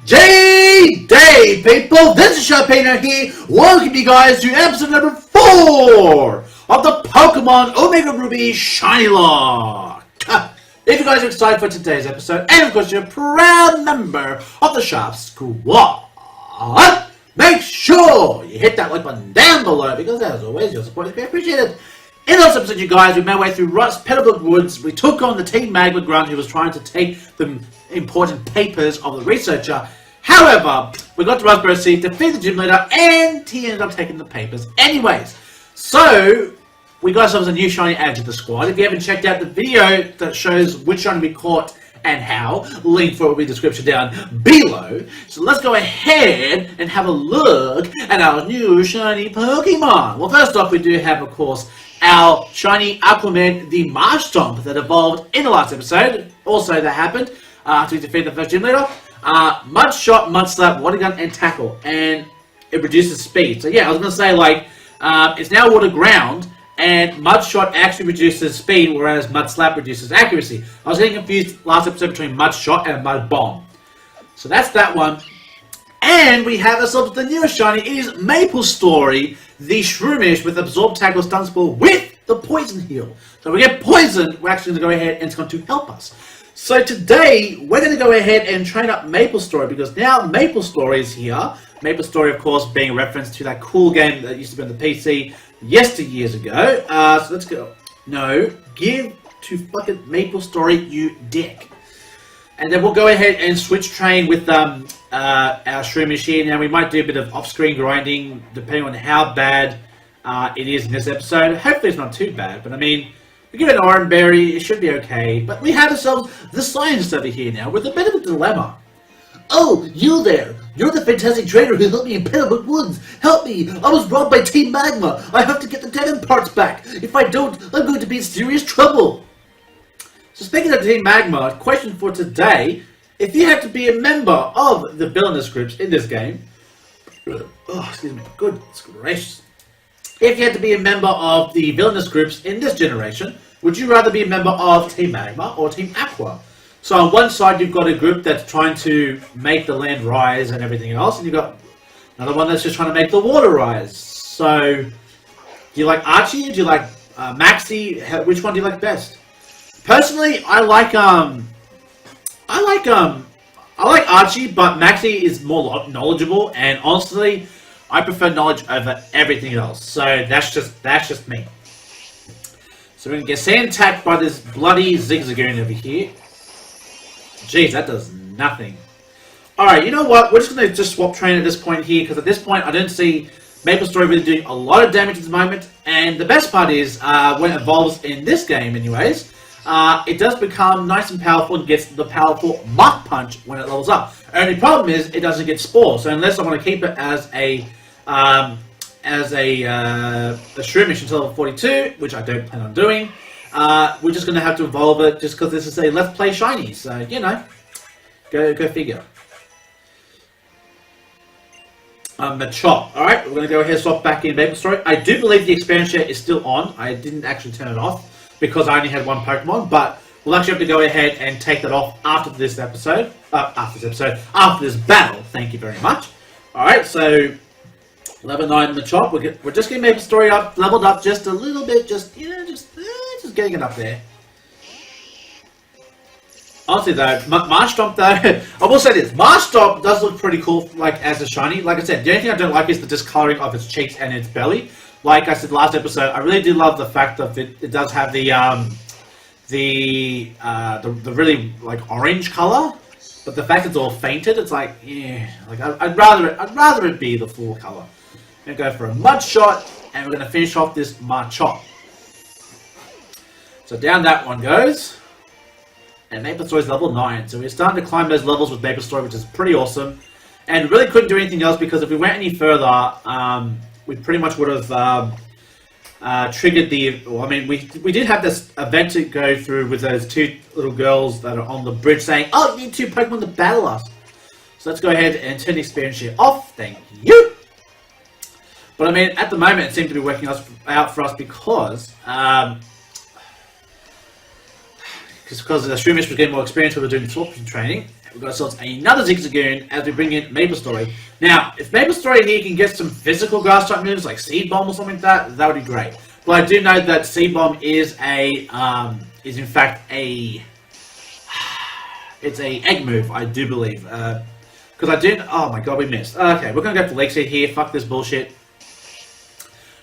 Day, people! This is Sharpino here. Welcome you guys to episode number 4 of the Pokemon Omega Ruby Shiny Locke. If you guys are excited for today's episode, and of course you're a proud member of the Sharp Squad, make sure you hit that like button down below because as always your support is very appreciated. In this episode, you guys, we made our way through Petterbook Woods. We took on the Team Magma Grunt who was trying to take the important papers of the researcher. However, we got to Raspberry Seed, defeated the gym leader, and he ended up taking the papers anyways. So, we got ourselves a new shiny add to the squad. If you haven't checked out the video that shows which shiny we caught and how, link for it will be in the description down below. So let's go ahead and have a look at our new shiny Pokemon. Well, first off, we do have, of course, our shiny Aquaman, the Marshtomp, that evolved in the last episode. Also, that happened after we defeated the first gym leader. Mud Shot, Mud Slap, Water Gun, and Tackle. And it reduces speed. So yeah, I was going to say, like, it's now Water Ground, and Mud Shot actually reduces speed, whereas Mud Slap reduces accuracy. I was getting confused last episode between Mud Shot and Mud Bomb. So that's that one. And we have ourselves the newest shiny. It is Maple Story, the Shroomish with Absorb, Tackle, Stun Spore with the Poison Heal. So if we get poisoned, we're actually going to go ahead and it's going to help us. So today, we're going to go ahead and train up Maple Story because now Maple Story is here. Maple Story, of course, being a reference to that cool game that used to be on the PC years ago. So let's go. No, give to fucking Maple Story, you dick. And then we'll go ahead and switch train with our Shroomish here. Now, we might do a bit of off-screen grinding, depending on how bad it is in this episode. Hopefully it's not too bad, but I mean, we give it an Oran Berry, it should be okay. But we have ourselves the scientist over here now with a bit of a dilemma. Oh, you there! You're the fantastic trainer who helped me in Petterbook Woods! Help me! I was robbed by Team Magma! I have to get the Devon parts back! If I don't, I'm going to be in serious trouble! So speaking of Team Magma, question for today. If you had to be a member of the villainous groups in this game... Oh, excuse me. Goodness gracious. If you had to be a member of the villainous groups in this generation, would you rather be a member of Team Magma or Team Aqua? So on one side you've got a group that's trying to make the land rise and everything else, and you've got another one that's just trying to make the water rise. So, do you like Archie? Do you like Maxie? Which one do you like best? Personally, I like Archie, but Maxie is more knowledgeable, and honestly, I prefer knowledge over everything else. So that's just me. So we're gonna get sand attacked by this bloody Zigzagoon over here. Jeez, that does nothing. Alright, you know what? We're just going to swap train at this point here, because at this point I don't see Maple Story really doing a lot of damage at the moment. And the best part is, when it evolves in this game anyways, it does become nice and powerful and gets the powerful Mach Punch when it levels up. Only problem is, it doesn't get Spore. So unless I want to keep it as a Shroomish until level 42, which I don't plan on doing, we're just going to have to evolve it just because this is a Let's Play Shiny. So, you know, go figure. Machop. Alright, we're going to go ahead and swap back in Maple Story. I do believe the experience share is still on. I didn't actually turn it off because I only had one Pokemon, but we'll actually have to go ahead and take that off after this episode. After this battle. Thank you very much. Alright, so level 9 Machop. We're just getting Maple Story up, leveled up just a little bit, just getting it up there. Honestly though, Marshtomp though, I will say this, Marshtomp does look pretty cool, like, as a shiny. Like I said, the only thing I don't like is the discoloring of its cheeks and its belly. Like I said last episode, I really do love the fact that it does have the really, like, orange color. But the fact it's all fainted, it's like, yeah, like, I'd rather it be the full color. We're going to go for a Mud Shot, and we're going to finish off this Machop. So down that one goes. And Maple Story's level 9. So we're starting to climb those levels with Maple Story, which is pretty awesome. And really couldn't do anything else because if we went any further, we pretty much would have triggered the... Well, I mean, we did have this event to go through with those two little girls that are on the bridge saying, oh, you need 2 Pokemon to battle us. So let's go ahead and turn the experience share off. Thank you. But I mean, at the moment, it seems to be working out for us because the Shroomish was getting more experience when we were doing the swap training. We've got ourselves another Zigzagoon as we bring in Maple Story. Now, if Maple Story here can get some physical grass type moves like Seed Bomb or something like that, that would be great. But I do know that Seed Bomb is in fact a egg move, I do believe. Because I did. Oh my god, we missed. Okay, we're gonna go for Leak Seed here. Fuck this bullshit.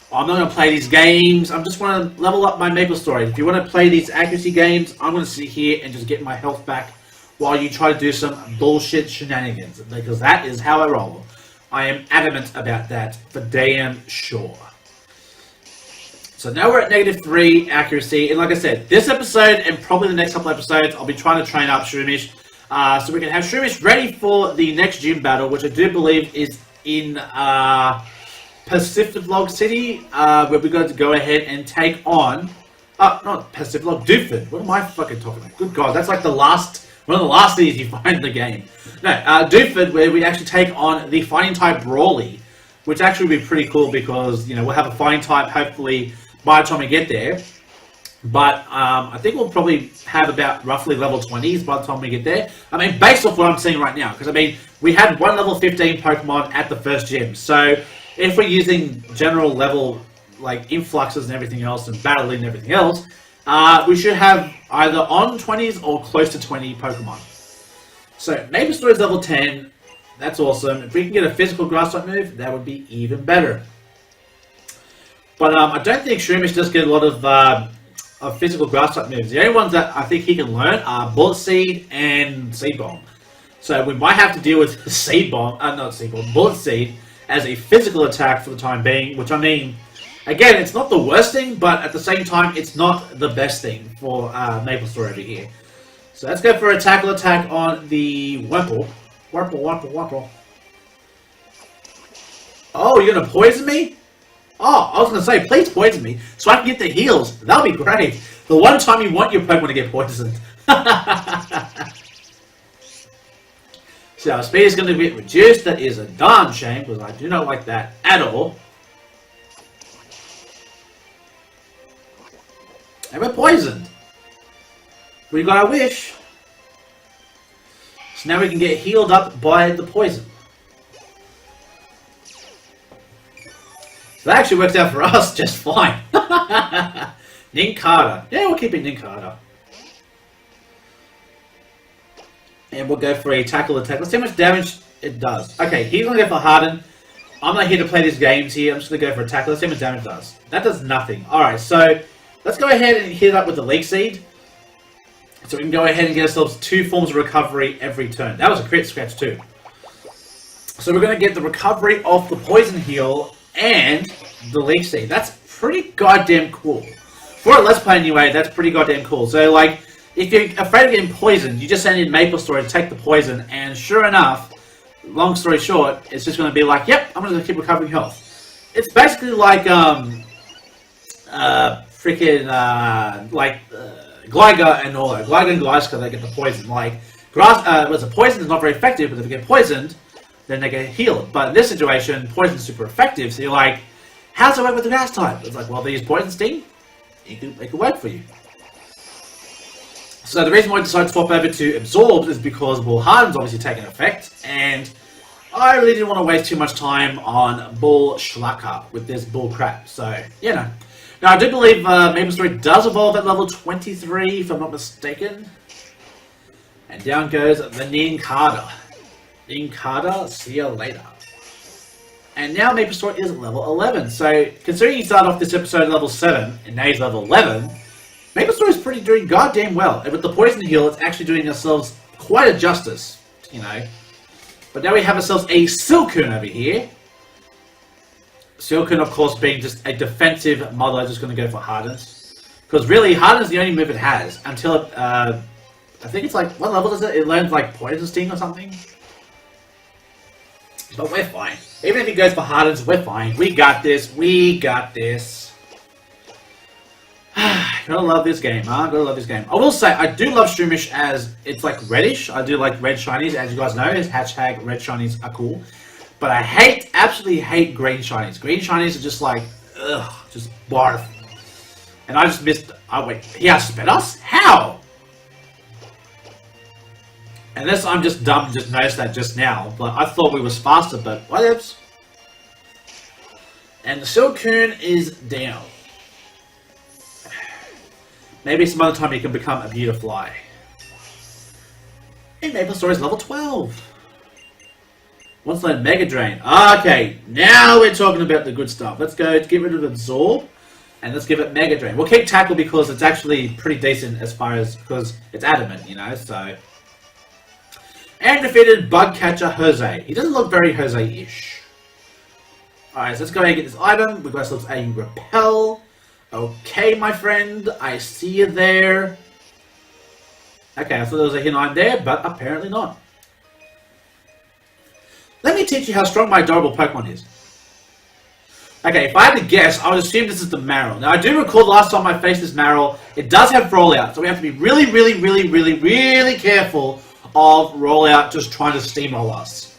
I'm not going to play these games. I just want to level up my Maple Story. If you want to play these accuracy games, I'm going to sit here and just get my health back while you try to do some bullshit shenanigans. Because that is how I roll. I am adamant about that for damn sure. So now we're at -3 accuracy. And like I said, this episode and probably the next couple episodes, I'll be trying to train up Shroomish. So we can have Shroomish ready for the next gym battle, which I do believe is in... Pacific Log City, where we're going to go ahead and take on, not Pacific Log, Devon. What am I fucking talking about? Good God, that's like one of the last cities you find in the game. No, Devon, where we actually take on the fighting type Brawly, which actually would be pretty cool because, you know, we'll have a fighting type hopefully by the time we get there. But I think we'll probably have about roughly level 20s by the time we get there. I mean, based off what I'm seeing right now, because I mean, we had one level 15 Pokemon at the first gym, so if we're using general level, like, influxes and everything else, and battling and everything else, we should have either on 20s or close to 20 Pokemon. So, Maple Story's level 10. That's awesome. If we can get a physical grass type move, that would be even better. But I don't think Shroomish does get a lot of physical grass type moves. The only ones that I think he can learn are Bullet Seed and Seed Bomb. So, we might have to deal with Seed Bomb, not Seed Bomb, Bullet Seed, as a physical attack for the time being, which I mean, again, it's not the worst thing, but at the same time, it's not the best thing for Maple Story over here. So let's go for a tackle attack on the Wurmple. Wurmple. Oh, you're gonna poison me? Oh, I was gonna say, please poison me, so I can get the heals. That'll be great. The one time you want your Pokemon to get poisoned. So our speed is going to be reduced. That is a darn shame, because I do not like that at all. And we're poisoned. We got our wish. So now we can get healed up by the poison. So that actually works out for us just fine. Ninkata. Yeah, we'll keep it Ninkata. And we'll go for a tackle attack. Let's see how much damage it does. Okay, he's going to go for Harden. I'm not here to play these games here. I'm just going to go for a tackle. Let's see how much damage it does. That does nothing. Alright, so let's go ahead and hit it up with the Leak Seed. So we can go ahead and get ourselves 2 forms of recovery every turn. That was a crit scratch too. So we're going to get the recovery off the Poison Heal and the Leak Seed. That's pretty goddamn cool. For a Let's Play anyway, that's pretty goddamn cool. So like, if you're afraid of getting poisoned, you just send in Maple Story to take the poison, and sure enough, long story short, it's just going to be like, yep, I'm going to keep recovering health. It's basically like, Gligar and all that. Gligar and Glyska, they get the poison. Like, poison is not very effective, but if they get poisoned, then they get healed. But in this situation, poison's super effective, so you're like, how does it work with the grass type? It's like, well, they use Poison Sting, it could work for you. So the reason why I decided to swap over to Absorb is because, well, Harden's obviously taken effect, and I really didn't want to waste too much time on Bull Schlacker with this bull crap. So, you know. Now, I do believe Maple Story does evolve at level 23, if I'm not mistaken. And down goes the Ninkata. Ninkata, see you later. And now Maple Story is level 11. So, considering he started off this episode at level 7, and now he's level 11, Maple Story is pretty doing goddamn well. And with the Poison Heal, it's actually doing ourselves quite a justice, you know. But now we have ourselves a Silcoon over here. Silcoon, of course, being just a defensive mother, just going to go for Hardens. Because really, Harden's the only move it has until it, I think it's like, what level is it? It learns like Poison Sting or something. But we're fine. Even if he goes for Hardens, we're fine. We got this. We got this. Gotta love this game, huh? Gotta love this game. I will say, I do love Shroomish as it's like reddish. I do like red shinies, as you guys know. Hashtag red shinies are cool. But I absolutely hate green shinies. Green shinies are just like, ugh, just barf. And I just missed, oh wait, he has sped us? How? Unless I'm just dumb and just noticed that just now. But I thought we was faster, but whatevs. And the Silcoon is down. Maybe some other time you can become a Beautifly. Hey, Maple Story's level 12. Once learned Mega Drain. Okay, now we're talking about the good stuff. Let's go to get rid of Absorb. And let's give it Mega Drain. We'll keep Tackle because it's actually pretty decent as far as... because it's adamant, you know, so... And defeated Bug Catcher Jose. He doesn't look very Jose-ish. Alright, so let's go ahead and get this item. We've got ourselves a Repel. Okay, my friend. I see you there. Okay, I thought there was a hint line there, but apparently not. Let me teach you how strong my adorable Pokemon is. Okay, if I had to guess, I would assume this is the Marill. Now, I do recall the last time I faced this Marill, it does have Rollout, so we have to be really careful of Rollout just trying to steamroll us.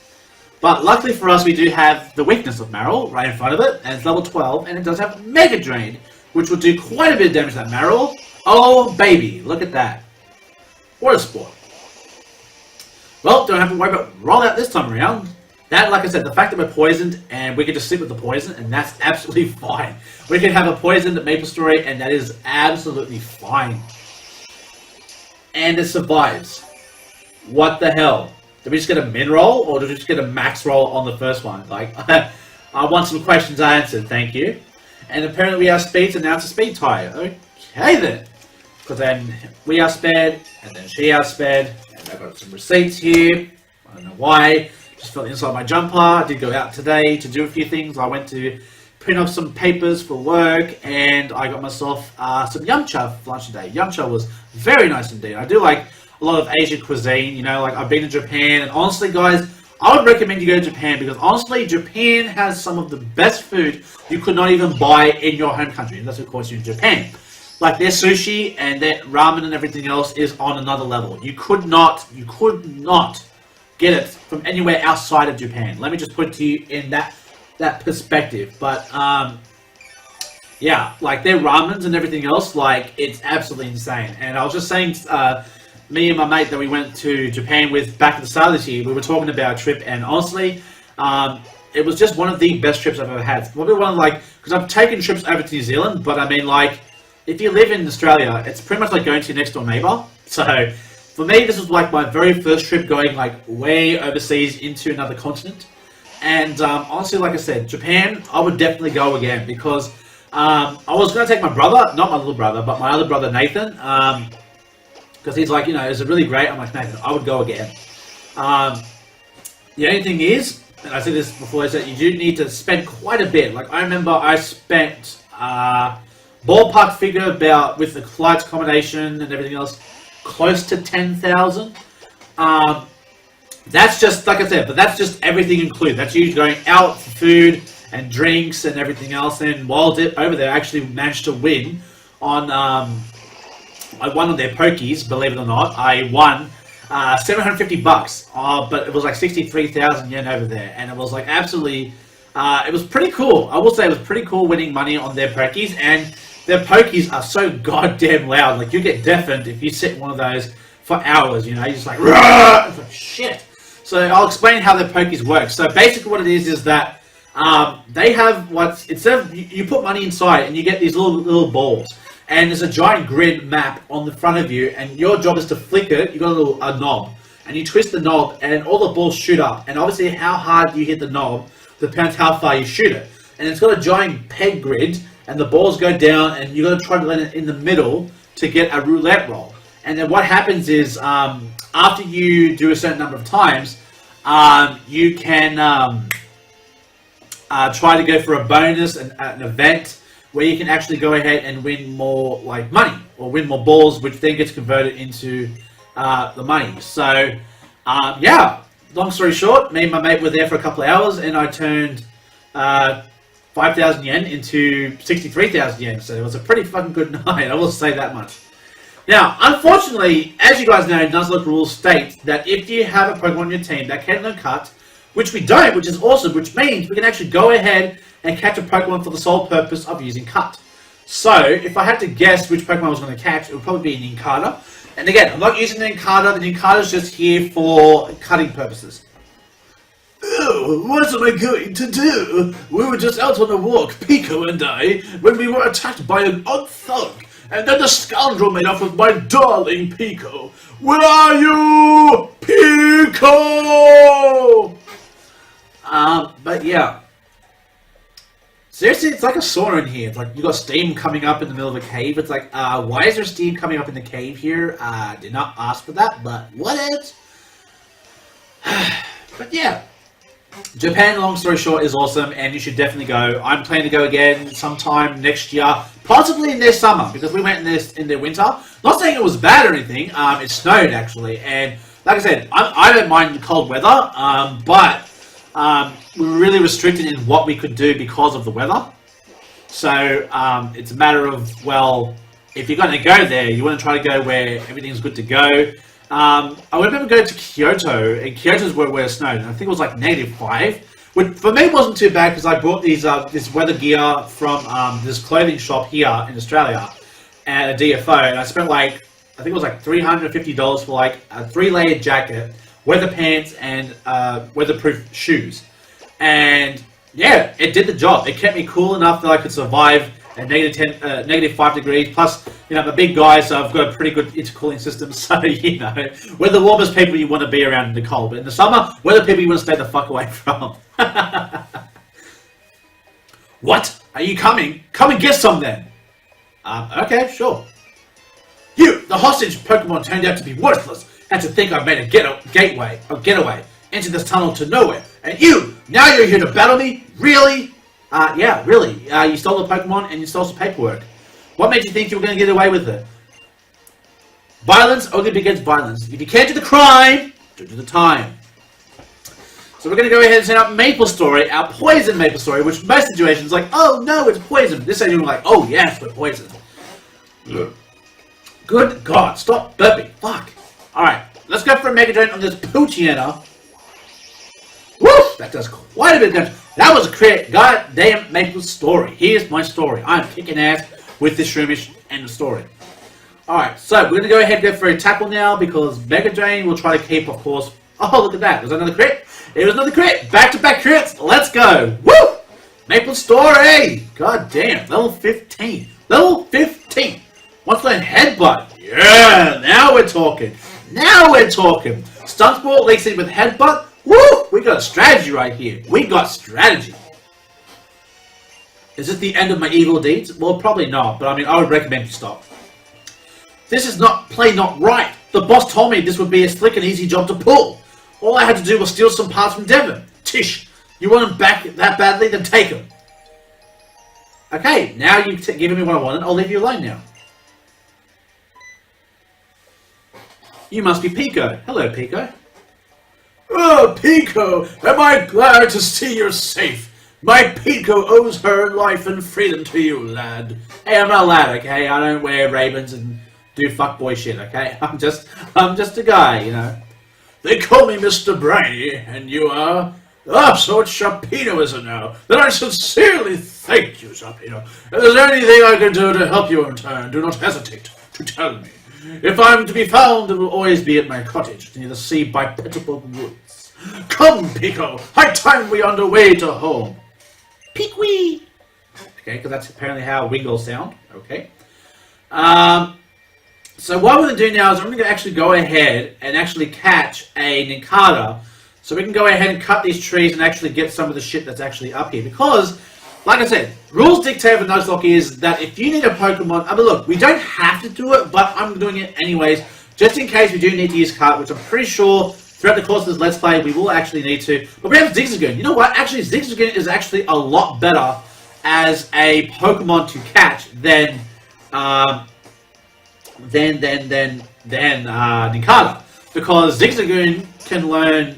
But luckily for us, we do have the weakness of Marill right in front of it, and it's level 12, and it does have Mega Drain, which will do quite a bit of damage to that Marill. Oh, baby, look at that. What a sport. Well, don't have to worry about Rollout this time around. That, like I said, the fact that we're poisoned and we can just sleep with the poison, and that's absolutely fine. We can have a poisoned Maple Story, and that is absolutely fine. And it survives. What the hell? Did we just get a min roll, or did we just get a max roll on the first one? Like, I want some questions answered, thank you. And apparently we have speed, so now it's a speed tire. Okay then. Because then we outsped, and then she outsped, and I've got some receipts here. I don't know why. Just felt inside my jumper. I did go out today to do a few things. I went to print off some papers for work, and I got myself some Yumcha for lunch today. Yumcha was very nice indeed. I do like a lot of Asian cuisine, you know, like I've been to Japan, and honestly guys, I would recommend you go to Japan, because honestly, Japan has some of the best food you could not even buy in your home country, and that's of course you're in Japan. Like their sushi and their ramen and everything else is on another level. You could not get it from anywhere outside of Japan. Let me just put it to you in that perspective. But yeah, like their ramens and everything else, like it's absolutely insane. And I was just saying, me and my mate that we went to Japan with back at the start of this year, we were talking about a trip, and honestly, it was just one of the best trips I've ever had. Probably one of like, because I've taken trips over to New Zealand, but I mean like, if you live in Australia, it's pretty much like going to your next door neighbour. So for me, this was like my very first trip going like way overseas into another continent. And honestly, like I said, Japan, I would definitely go again, because I was going to take my brother, not my little brother, but my other brother, Nathan, because he's like, you know, is it really great? I'm like, Nathan, I would go again. The only thing is, and I said this before, is that you do need to spend quite a bit. Like I remember I spent ballpark figure about, with the flights, accommodation and everything else, close to 10,000. That's just, like I said, but that's just everything included. That's usually going out for food and drinks and everything else. And while over there, I actually managed to win on, I won on their pokies, believe it or not. I won $750, but it was like 63,000 yen over there. And it was like absolutely, it was pretty cool. I will say it was pretty cool winning money on their pokies, and their pokies are so goddamn loud. Like you get deafened if you sit in one of those for hours, you know, you're just like, rah! It's like shit. So I'll explain how their pokies work. So basically what it is that they have instead of, you put money inside and you get these little balls. And there's a giant grid map on the front of you, and your job is to flick it. You got a knob, and you twist the knob, and all the balls shoot up. And obviously, how hard you hit the knob depends how far you shoot it. And it's got a giant peg grid, and the balls go down, and you got to try to land it in the middle to get a roulette roll. And then what happens is, after you do a certain number of times, you can try to go for a bonus, an event, where you can actually go ahead and win more like money, or win more balls, which then gets converted into the money. So yeah, long story short, me and my mate were there for a couple of hours, and I turned 5,000 yen into 63,000 yen. So it was a pretty fucking good night, I will say that much. Now, unfortunately, as you guys know, Nuzlocke Rules state that if you have a Pokemon on your team that can learn Cut, which we don't, which is awesome, which means we can actually go ahead and catch a Pokemon for the sole purpose of using Cut. So, if I had to guess which Pokemon I was going to catch, it would probably be an Inkata. And again, I'm not using the Nincada. The Nincada is just here for cutting purposes. Oh, what am I going to do? We were just out on a walk, Pico and I, when we were attacked by an odd thug. And then the scoundrel made off with my darling Pico. Where are you, Pico? But yeah. Seriously, it's like a sauna in here. It's like you got steam coming up in the middle of a cave. It's like, why is there steam coming up in the cave here? Did not ask for that, but what? But yeah. Japan, long story short, is awesome, and you should definitely go. I'm planning to go again sometime next year, possibly in their summer, because we went in their winter. Not saying it was bad or anything. It snowed actually, and like I said, I don't mind the cold weather, but we were really restricted in what we could do because of the weather. So it's a matter of, well, if you're going to go there, you want to try to go where everything's good to go. I remember going to Kyoto, and Kyoto's where it snowed, and I think it was like -5, which for me wasn't too bad because I bought these this weather gear from this clothing shop here in Australia at a DFO, and I spent like, I think it was like $350 for like a 3-layered jacket, weather pants, and weatherproof shoes. And yeah, it did the job. It kept me cool enough that I could survive at -5 degrees. Plus, you know, I'm a big guy, so I've got a pretty good intercooling system. So, you know, we're the warmest people you want to be around in the cold. But in the summer, we're the people you want to stay the fuck away from. What? Are you coming? Come and get some then. Okay, sure. You, the hostage Pokemon, turned out to be worthless. And to think I made a getaway into this tunnel to nowhere. And you, now you're here to battle me? Really? Yeah, really. You stole the Pokemon and you stole some paperwork. What made you think you were going to get away with it? Violence only begets violence. If you can't do the crime, don't do the time. So we're going to go ahead and send out Maple Story, our poison Maple Story, which most situations like, oh no, it's poison. This ain't even like, oh yes, we're poison. Good God, stop burping. Fuck. Alright, let's go for a Mega Drain on this Poochyena. Woo! That does quite a bit of damage. That was a goddamn Maple Story. Here's my story. I'm kicking ass with this Shroomish and the story. Alright, so we're going to go ahead and go for a tackle now because Mega Drain will try to keep, of course. Oh, look at that. Was that another crit? It was another crit. Back-to-back crits. Let's go. Woo! Maple Story. God damn. Level 15. Level 15. What's that headbutt? Yeah, now we're talking. Now we're talking. Stun Spore leaks in with headbutt. Woo! We got a strategy right here. We got strategy. Is this the end of my evil deeds? Well, probably not, but I mean, I would recommend you stop. This is not right. The boss told me this would be a slick and easy job to pull. All I had to do was steal some parts from Devon. Tish, you want him back that badly? Then take him. Okay, now you've given me what I wanted. I'll leave you alone now. You must be Pico. Hello, Pico. Oh, Pico, am I glad to see you're safe. My Pico owes her life and freedom to you, lad. Hey, I'm not a lad, okay? I don't wear Ray-Bans and do fuckboy shit, okay? I'm just a guy, you know. They call me Mr. Briny, and you are... Ah, so it's Sharpino, is it now? Then I sincerely thank you, Sharpino. If there's anything I can do to help you in turn, do not hesitate to tell me. If I'm to be found, it will always be at my cottage, near the sea by Petalburg Woods. Come, Pico, high time we are on the way to home. Peekwee! Okay, because that's apparently how Wiggles sound. Okay. So what I'm going to do now is I'm going to actually go ahead and actually catch a Nincada, so we can go ahead and cut these trees and actually get some of the shit that's actually up here. Because, like I said, rules dictate for Nuzlocke is that if you need a Pokemon... I mean, look, we don't have to do it, but I'm doing it anyways, just in case we do need to use Cart, which I'm pretty sure throughout the course of this Let's Play we will actually need to. But we have Zigzagoon. You know what? Actually, Zigzagoon is actually a lot better as a Pokemon to catch than Nincada. Because Zigzagoon can learn,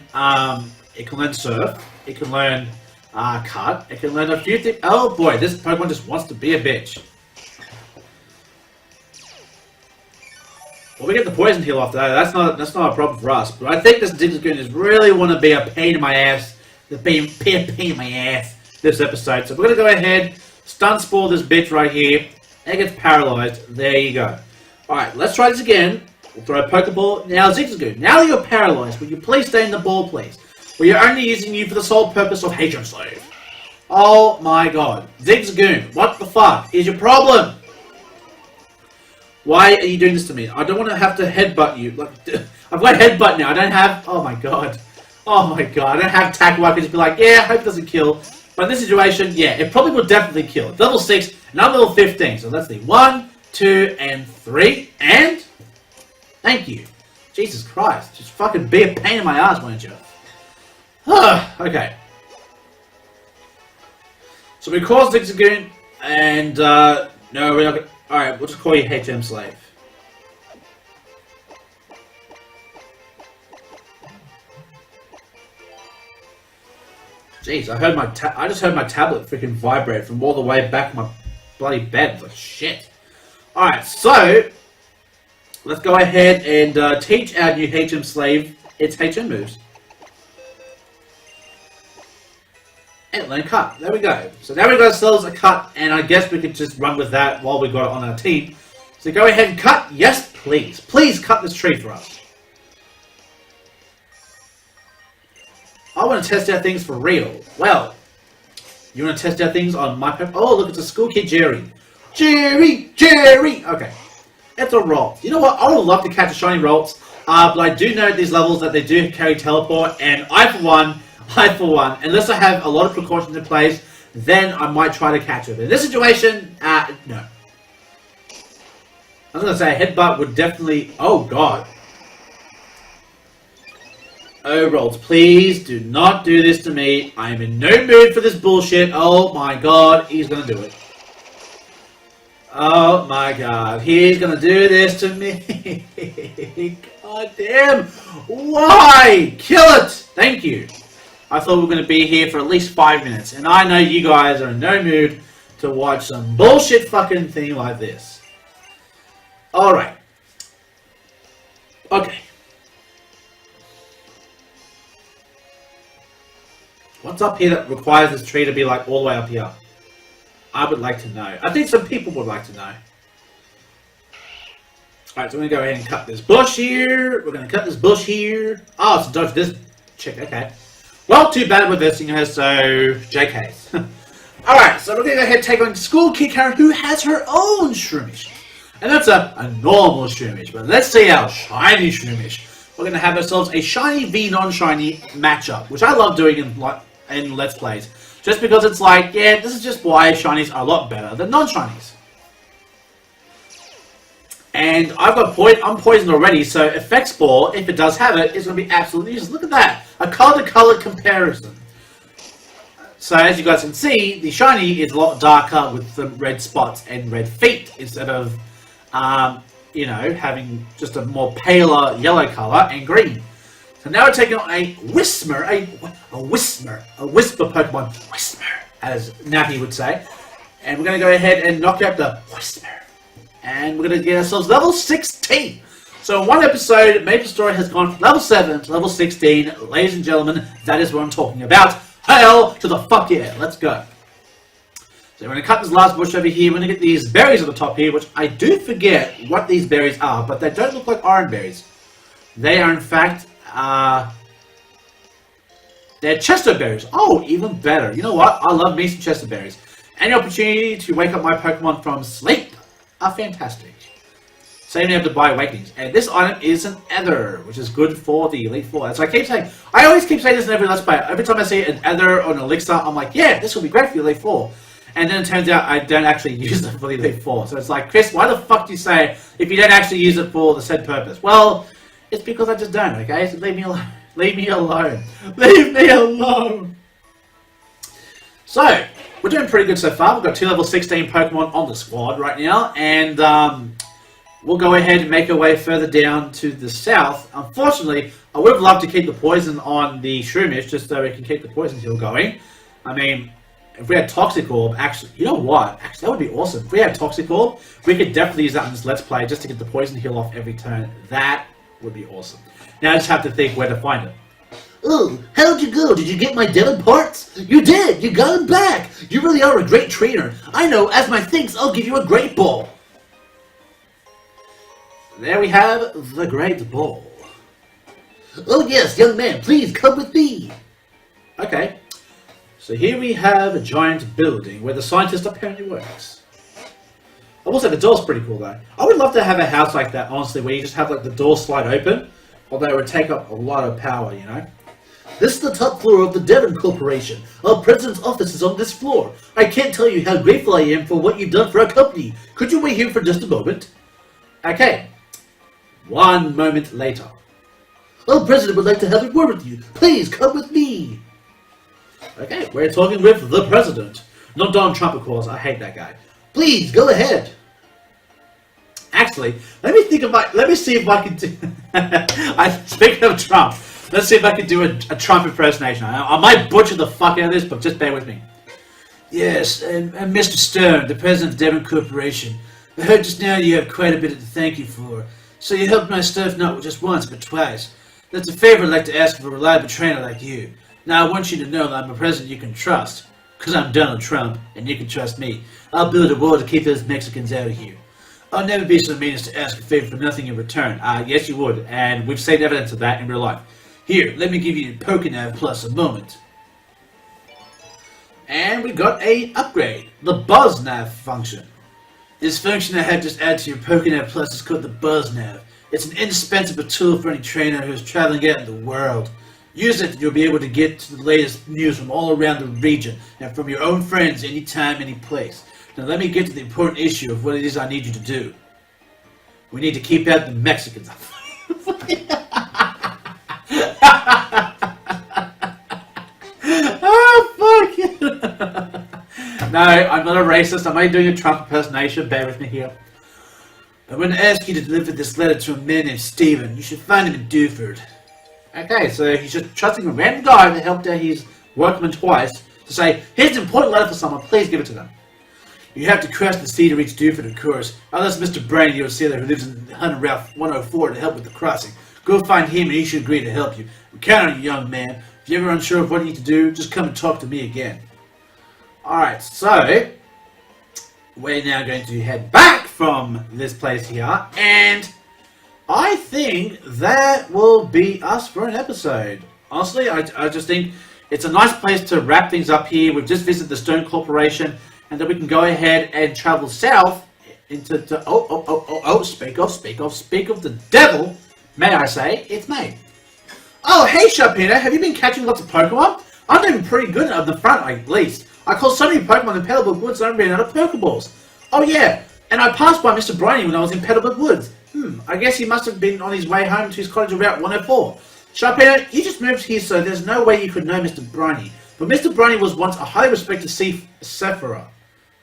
it can learn Surf, it can learn Cut, it can learn a few things. Oh boy, this Pokemon just wants to be a bitch. Well, we get the poison heal off that. That's not a problem for us. But I think this Zigzagoon is really want to be a pain in my ass. Pain in my ass this episode. So we're gonna go ahead, stun spore this bitch right here. It gets paralyzed. There you go. Alright, let's try this again. We'll throw a Pokeball. Now, Zigzagoon, now that you're paralyzed, will you please stay in the ball, please? We are only using you for the sole purpose of HM Slave. Oh my god. Zigzagoon, what the fuck is your problem? Why are you doing this to me? I don't want to have to headbutt you. Like, I've got headbutt now. I don't have... Oh my god. Oh my god. I don't have tackle. I can just be like, yeah, I hope it doesn't kill. But in this situation, yeah, it probably will definitely kill. It's level 6, and I'm level 15. So let's see. 1, 2, and 3. And... Thank you. Jesus Christ. Just fucking be a pain in my ass, won't you? Okay. So we call Zigzagoon, and, no, we're not gonna... Alright, we'll just call you HM Slave. Jeez, I just heard my tablet freaking vibrate from all the way back my bloody bed. Like, shit. Alright, so... Let's go ahead and teach our new HM Slave its HM moves. And learn cut. There we go. So now we've got ourselves a cut, and I guess we could just run with that while we got it on our team. So go ahead and cut. Yes, please. Please cut this tree for us. I want to test out things for real. Well, you want to test out things on my... Oh, look, it's a school kid, Jerry. Jerry! Okay. It's a roll. You know what? I would love to catch a shiny rolls, but I do know at these levels that they do carry teleport, and I for one, unless I have a lot of precautions in place, then I might try to catch it. But in this situation, no. I was going to say, a headbutt would definitely... Oh, God. Oh, Rolls, please do not do this to me. I am in no mood for this bullshit. Oh, my God. He's going to do it. Oh, my God. He's going to do this to me. God damn. Why? Kill it. Thank you. I thought we were going to be here for at least 5 minutes, and I know you guys are in no mood to watch some bullshit fucking thing like this. Alright. Okay. What's up here that requires this tree to be like all the way up here? I would like to know. I think some people would like to know. Alright, so we're going to go ahead and cut this bush here. We're going to cut this bush here. Oh, it's dodge this chick. Okay. Well, too bad we're versing her, so JK. Alright, so we're going to go ahead and take on School Kid Karen, who has her own Shroomish. And that's a normal Shroomish, but let's see our Shiny Shroomish. We're going to have ourselves a Shiny v non-Shiny matchup, which I love doing in Let's Plays. Just because it's like, yeah, this is just why Shinies are a lot better than non-Shinies. And I'm poisoned already, so Effect Spore, if it does have it, is going to be absolutely useless. Look at that! A color-to-color comparison. So as you guys can see, the Shiny is a lot darker with the red spots and red feet, instead of, you know, having just a more paler yellow color and green. So now we're taking on a Whisper, a Whisper Pokemon, Whisper, as Nappy would say. And we're going to go ahead and knock out the Whisper. And we're going to get ourselves level 16. So in one episode, Maple Story has gone from level 7 to level 16. Ladies and gentlemen, that is what I'm talking about. Hell to the fuck yeah. Let's go. So we're going to cut this last bush over here. We're going to get these berries at the top here, which I do forget what these berries are, but they don't look like orange berries. They are in fact, they're Chester berries. Oh, even better. You know what? I love me some Chester berries. Any opportunity to wake up my Pokemon from sleep are fantastic. Same you have to buy Awakenings. And this item is an Ether, which is good for the Elite Four. As I keep saying, I always keep saying this in every Let's Play. Every time I see an Ether or an Elixir, I'm like, yeah, this will be great for the Elite Four. And then it turns out I don't actually use it for the Elite Four. So it's like, Chris, why the fuck do you say if you don't actually use it for the said purpose? Well, it's because I just don't, okay? So leave me alone. Leave me alone. Leave me alone. So, we're doing pretty good so far. We've got 2 level 16 Pokemon on the squad right now. And we'll go ahead and make our way further down to the south. Unfortunately, I would have loved to keep the poison on the Shroomish just so we can keep the poison heal going. I mean, if we had Toxic Orb, actually, you know what? Actually, that would be awesome. If we had Toxic Orb, we could definitely use that in this Let's Play just to get the poison heal off every turn. That would be awesome. Now I just have to think where to find it. Oh, how'd you go? Did you get my Devon parts? You did! You got them back! You really are a great trainer. I know, as my thanks, I'll give you a great ball. There we have the Great Ball. Oh yes, young man, please come with me. Okay, so here we have a giant building where the scientist apparently works. I will say the door's pretty cool though. I would love to have a house like that, honestly, where you just have like the door slide open, although it would take up a lot of power, you know? This is the top floor of the Devon Corporation. Our president's office is on this floor. I can't tell you how grateful I am for what you've done for our company. Could you wait here for just a moment? Okay, 1 moment later. Our president would like to have a word with you. Please come with me. Okay, we're talking with the president. Not Donald Trump, of course. I hate that guy. Please, go ahead. Actually, let me see if I can do... Speaking of Trump, let's see if I can do a Trump impersonation. I might butcher the fuck out of this, but just bear with me. Yes, and Mr. Stern, the president of the Devon Corporation. I heard just now you have quite a bit to thank you for. So you helped my stuff not just once, but twice. That's a favor I'd like to ask of a reliable trainer like you. Now I want you to know that I'm a president you can trust. Because I'm Donald Trump, and you can trust me. I'll build a wall to keep those Mexicans out of here. I'll never be so mean as to ask a favor for nothing in return. Yes you would, and we've seen evidence of that in real life. Here, let me give you a Pokénav plus a moment. And we got a upgrade, the BuzzNav function. This function I have just added to your Pokénav plus is called the BuzzNav. It's an indispensable tool for any trainer who is traveling out in the world. Use it and you'll be able to get to the latest news from all around the region and from your own friends anytime, any place. Now let me get to the important issue of what it is I need you to do. We need to keep out the Mexicans. Oh, fuck. No, I'm not a racist. I'm only doing a Trump impersonation. Bear with me here. I'm going to ask you to deliver this letter to a man named Steven. You should find him in Dewford. Okay, so he's just trusting a random guy that helped out his workman twice to say, here's an important letter for someone, please give it to them. You have to cross the sea to reach Dewford, of course. Unless Mr. Brady, your sailor who lives in Hunter Route 104 to help with the crossing. Go find him and he should agree to help you. We count on you, young man. If you're ever unsure of what you need to do, just come and talk to me again. Alright, so we're now going to head back from this place here, and I think that will be us for an episode. Honestly, I just think it's a nice place to wrap things up here. We've just visited the Stone Corporation, and then we can go ahead and travel south into speak of the devil. May I say, it's me. Oh, hey Sharpino, have you been catching lots of Pokemon? I'm doing pretty good on the front, at least. I caught so many Pokemon in Petalburg Woods and I ran out of Pokeballs. Oh yeah, and I passed by Mr. Briny when I was in Petalburg Woods. I guess he must have been on his way home to his cottage on Route 104. Sharpino, you just moved here, so there's no way you could know Mr. Briny. But Mr. Briny was once a highly respected seafarer.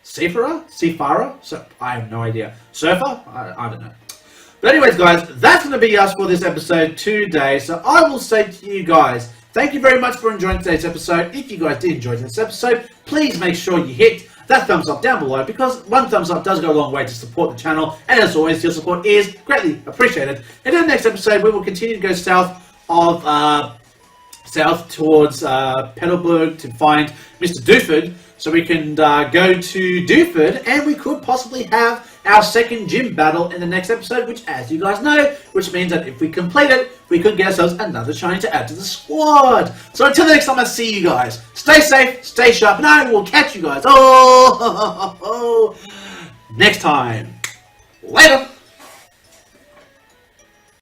Seafarer? So, I have no idea. Surfer? I don't know. But anyways, guys, that's going to be us for this episode today. So I will say to you guys, thank you very much for enjoying today's episode. If you guys did enjoy this episode, please make sure you hit that thumbs up down below, because one thumbs up does go a long way to support the channel. And as always, your support is greatly appreciated. And in the next episode, we will continue to go south towards Petalburg to find Mr. Dewford, so we can go to Dewford, and we could possibly have our second gym battle in the next episode, which, as you guys know, which means that if we complete it, we could get ourselves another shiny to add to the squad. So until the next time I see you guys, stay safe, stay sharp, and I will catch you guys next time. Later!